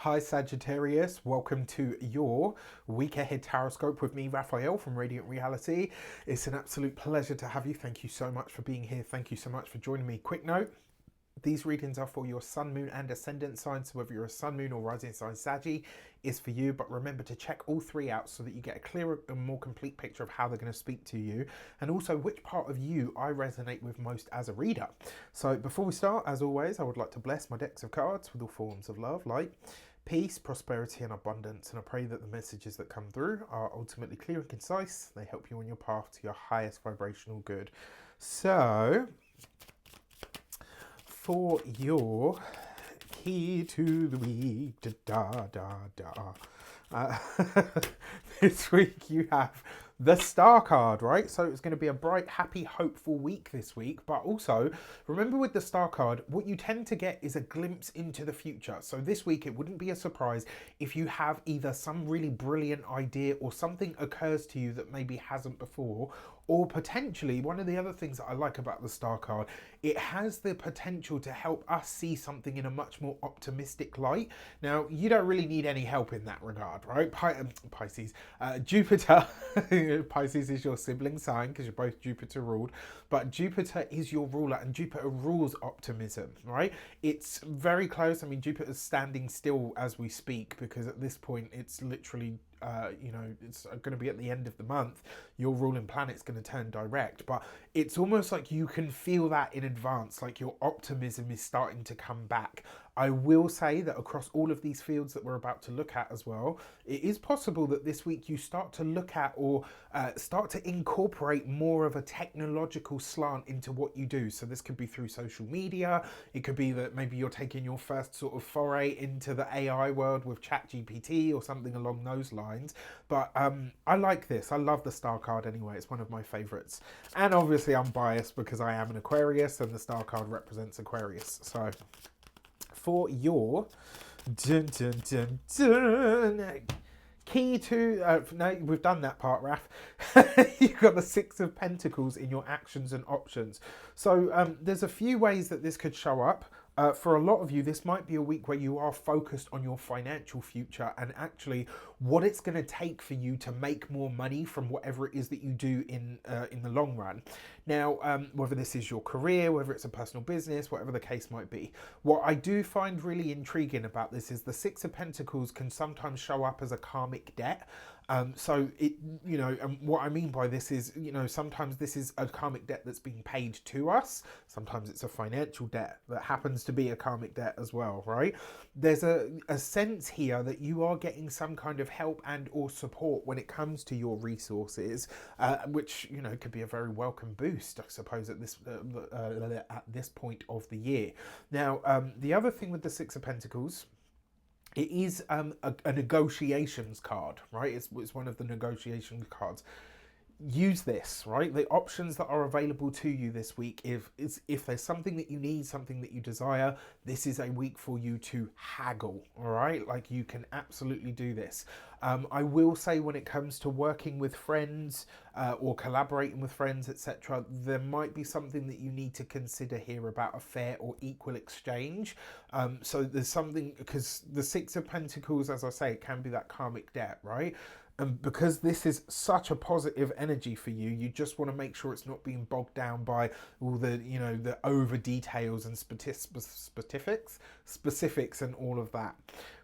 Hi Sagittarius, welcome to your week ahead taroscope with me, Raphael from Radiant Reality. It's an absolute pleasure to have you. Thank you so much for being here. Thank you so much for joining me. Quick note, these readings are for your sun, moon, and ascendant signs. So whether you're a sun, moon, or rising sign Saggy is for you. But remember to check all three out so that you get a clearer and more complete picture of how they're going to speak to you, and also which part of you I resonate with most as a reader. So before we start, as always, I would like to bless my decks of cards with all forms of love, light, peace, prosperity, and abundance. And I pray that the messages that come through are ultimately clear and concise. They help you on your path to your highest vibrational good. So, for your key to the week, da da da. Uh, this week you have the Star card, right? So it's going to be a bright, happy, hopeful week this week. But also, remember with the Star card, what you tend to get is a glimpse into the future. So this week, it wouldn't be a surprise if you have either some really brilliant idea or something occurs to you that maybe hasn't before, or potentially, one of the other things that I like about the Star card, it has the potential to help us see something in a much more optimistic light. Now, you don't really need any help in that regard, right? Pisces, Jupiter, Pisces is your sibling sign because you're both Jupiter ruled, but Jupiter is your ruler and Jupiter rules optimism, right? It's very close. I mean, Jupiter's standing still as we speak because at this point it's literally it's going to be at the end of the month. Your ruling planet's going to turn direct, but it's almost like you can feel that in advance, like your optimism is starting to come back. I will say that across all of these fields that we're about to look at as well, it is possible that this week you start to look at or start to incorporate more of a technological slant into what you do. So this could be through social media. It could be that maybe you're taking your first sort of foray into the AI world with ChatGPT or something along those lines. But I like this. I love the Star card anyway. It's one of my favorites. And obviously I'm biased because I am an Aquarius and the Star card represents Aquarius. So for your dun, dun, dun, dun, key to no, we've done that part, Raf. You've got the Six of Pentacles in your actions and options. So there's a few ways that this could show up. For a lot of you, this might be a week where you are focused on your financial future and actually what it's going to take for you to make more money from whatever it is that you do in the long run. Now, whether this is your career, whether it's a personal business, whatever the case might be, what I do find really intriguing about this is the Six of Pentacles can sometimes show up as a karmic debt. So it, and what I mean by this is, sometimes this is a karmic debt that's being paid to us. Sometimes it's a financial debt that happens to be a karmic debt as well, right? There's a sense here that you are getting some kind of help and or support when it comes to your resources, which, could be a very welcome boost, I suppose, at this point of the year. Now, the other thing with the Six of Pentacles, it is a negotiations card, right? It's one of the negotiation cards. Use this, right? The options that are available to you this week, if there's something that you need, something that you desire, this is a week for you to haggle, all right? Like, you can absolutely do this. I will say when it comes to working with friends or collaborating with friends, etc., there might be something that you need to consider here about a fair or equal exchange. So there's something, because the Six of Pentacles, as I say, it can be that karmic debt, right? And because this is such a positive energy for you, you just want to make sure it's not being bogged down by all the, the over details and specifics and all of that.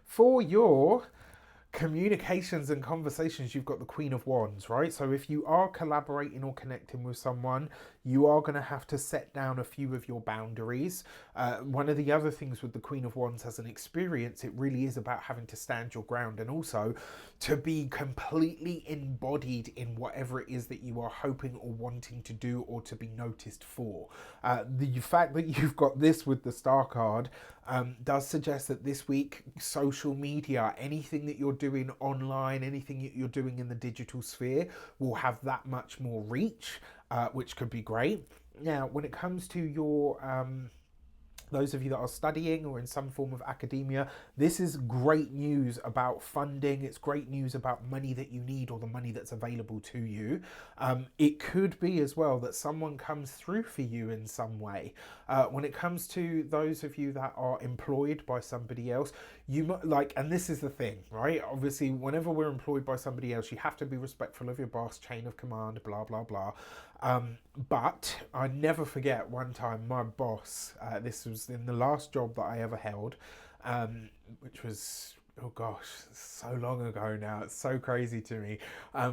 For your communications and conversations, you've got the Queen of Wands, right? So if you are collaborating or connecting with someone, you are going to have to set down a few of your boundaries. One of the other things with the Queen of Wands as an experience, it really is about having to stand your ground and also to be completely embodied in whatever it is that you are hoping or wanting to do or to be noticed for. The fact that you've got this with the Star card does suggest that this week, social media, anything that you're doing online, anything that you're doing in the digital sphere will have that much more reach, which could be great. Now, when it comes to your Those of you that are studying or in some form of academia, this is great news about funding. It's great news about money that you need or the money that's available to you. It could be as well that someone comes through for you in some way. When it comes to those of you that are employed by somebody else, you might like, and this is the thing, right? Obviously, whenever we're employed by somebody else, you have to be respectful of your boss, chain of command, blah, blah, blah. But I never forget one time my boss, this was in the last job that I ever held, which was, oh gosh, so long ago now. It's so crazy to me.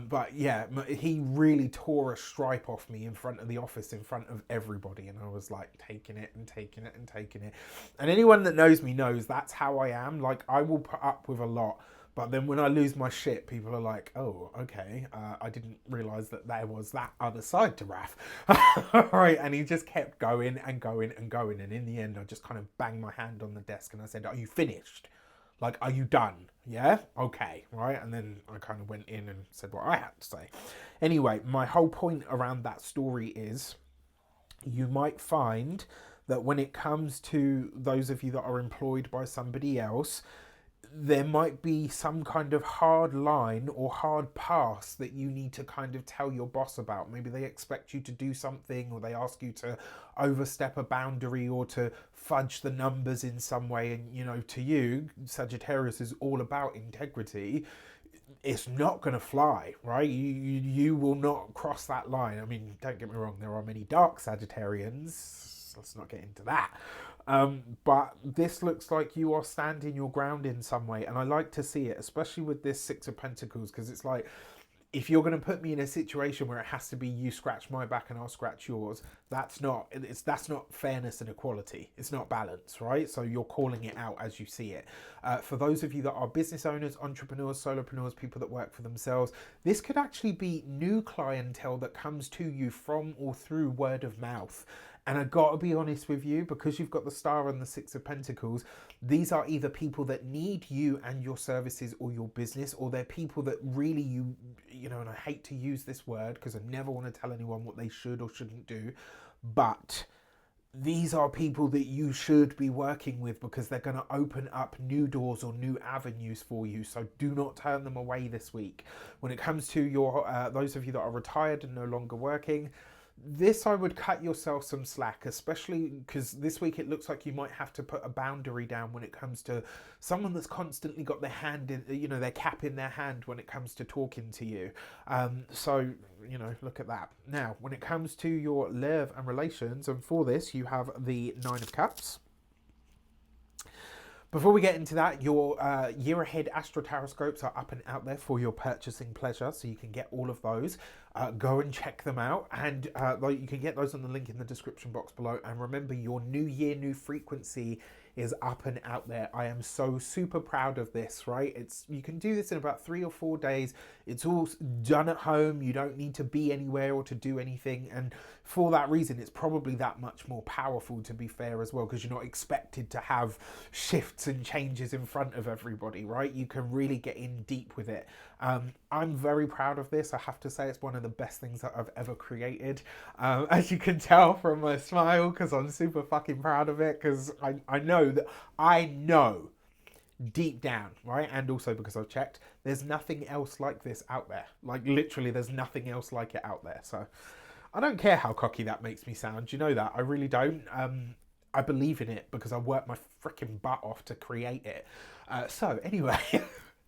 But yeah, he really tore a stripe off me in front of the office, in front of everybody. And I was like taking it and taking it and taking it. And anyone that knows me knows that's how I am. Like, I will put up with a lot. But then when I lose my shit, people are like, oh, okay, I didn't realise that there was that other side to Raf. Right, and he just kept going and going and going. And in the end, I just kind of banged my hand on the desk and I said, are you finished? Like, are you done? Yeah? Okay, right? And then I kind of went in and said what I had to say. Anyway, my whole point around that story is you might find that when it comes to those of you that are employed by somebody else, there might be some kind of hard line or hard pass that you need to kind of tell your boss about. Maybe they expect you to do something, or they ask you to overstep a boundary or to fudge the numbers in some way. And, you know, to you, Sagittarius is all about integrity. It's not going to fly, right? You will not cross that line. I mean, don't get me wrong, there are many dark Sagittarians. Let's not get into that. But this looks like you are standing your ground in some way. And I like to see it, especially with this Six of Pentacles, because it's like, if you're going to put me in a situation where it has to be you scratch my back and I'll scratch yours, that's not fairness and equality. It's not balance, right? So you're calling it out as you see it. For those of you that are business owners, entrepreneurs, solopreneurs, people that work for themselves, this could actually be new clientele that comes to you from or through word of mouth. And I got to be honest with you, because you've got the Star and the Six of Pentacles, these are either people that need you and your services or your business, or they're people that really you know, and I hate to use this word because I never want to tell anyone what they should or shouldn't do, but these are people that you should be working with because they're going to open up new doors or new avenues for you. So do not turn them away this week. When it comes to your those of you that are retired and no longer working, this, I would cut yourself some slack, especially because this week it looks like you might have to put a boundary down when it comes to someone that's constantly got their hand in, you know, their cap in their hand when it comes to talking to you. So, you know, look at that. Now, when it comes to your love and relations, and for this, you have the Nine of Cups. Before we get into that, your year ahead astro taroscopes are up and out there for your purchasing pleasure, so you can get all of those. Go and check them out, and you can get those on the link in the description box below. And remember, your new year, new frequency is up and out there. I am so super proud of this, right? You can do this in about 3 or 4 days. It's all done at home. You don't need to be anywhere or to do anything. And for that reason, it's probably that much more powerful, to be fair, as well, because you're not expected to have shifts and changes in front of everybody, right? You can really get in deep with it. I'm very proud of this. I have to say it's one of the best things that I've ever created. As you can tell from my smile, because I'm super fucking proud of it, because I know deep down, right? And also because I've checked, there's nothing else like this out there. Like, literally, there's nothing else like it out there. So I don't care how cocky that makes me sound. You know that. I really don't. I believe in it because I worked my freaking butt off to create it. So anyway,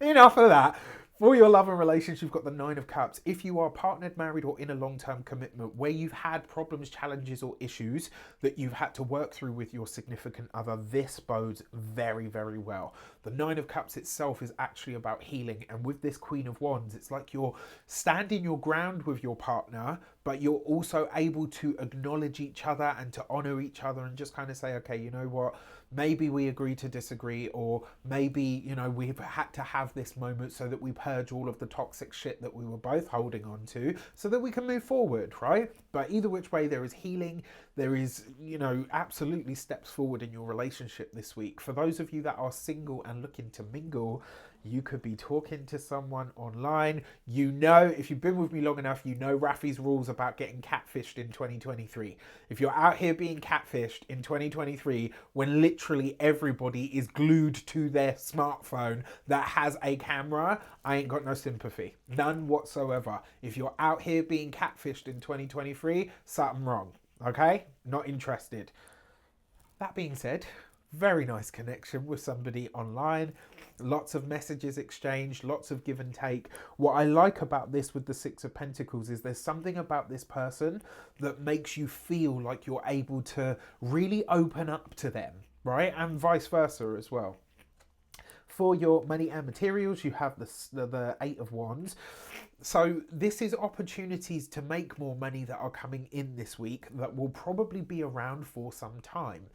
enough of that. For your love and relationship, you've got the Nine of Cups. If you are partnered, married, or in a long-term commitment where you've had problems, challenges, or issues that you've had to work through with your significant other, this bodes very, very well. The Nine of Cups itself is actually about healing. And with this Queen of Wands, it's like you're standing your ground with your partner, but you're also able to acknowledge each other and to honor each other and just kind of say, okay, you know what? Maybe we agree to disagree, or maybe, you know, we've had to have this moment so that we purge all of the toxic shit that we were both holding on to so that we can move forward, right? But either which way, there is healing, There is, you know, absolutely steps forward in your relationship this week. For those of you that are single and looking to mingle, you could be talking to someone online. You know, if you've been with me long enough, you know Rafi's rules about getting catfished in 2023. If you're out here being catfished in 2023, when literally everybody is glued to their smartphone that has a camera, I ain't got no sympathy. None whatsoever. If you're out here being catfished in 2023, something wrong. Okay? Not interested. That being said, very nice connection with somebody online, lots of messages exchanged, lots of give and take. What I like about this with the Six of Pentacles is there's something about this person that makes you feel like you're able to really open up to them, right? And vice versa as well. For your money and materials, you have the Eight of Wands. So this is opportunities to make more money that are coming in this week that will probably be around for some time.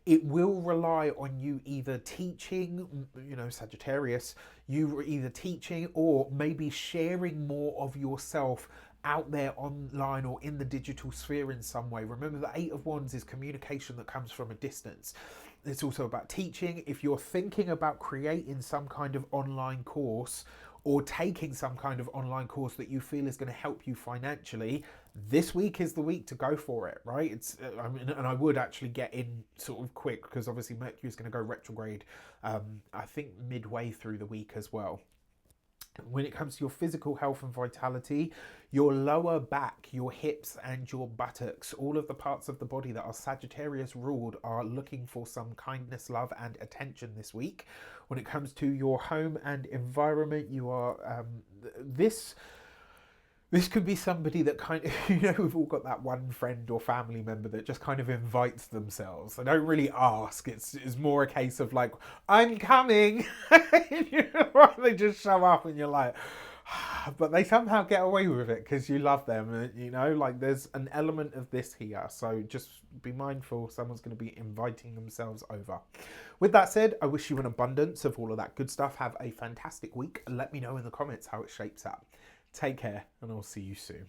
It will rely on you either teaching, you know, Sagittarius, you were either teaching or maybe sharing more of yourself out there online or in the digital sphere in some way. Remember, the Eight of Wands is communication that comes from a distance. It's also about teaching. If you're thinking about creating some kind of online course or taking some kind of online course that you feel is going to help you financially, this week is the week to go for it, right? I mean, and I would actually get in sort of quick because obviously Mercury is going to go retrograde, I think midway through the week as well. When it comes to your physical health and vitality, your lower back, your hips and your buttocks, all of the parts of the body that are Sagittarius ruled are looking for some kindness, love and attention this week. When it comes to your home and environment, you are this could be somebody that kind of, you know, we've all got that one friend or family member that just kind of invites themselves. They don't really ask. It's more a case of like, I'm coming. You know, they just show up and you're like, but they somehow get away with it because you love them. You know, like there's an element of this here. So just be mindful someone's going to be inviting themselves over. With that said, I wish you an abundance of all of that good stuff. Have a fantastic week. Let me know in the comments how it shapes up. Take care, and I'll see you soon.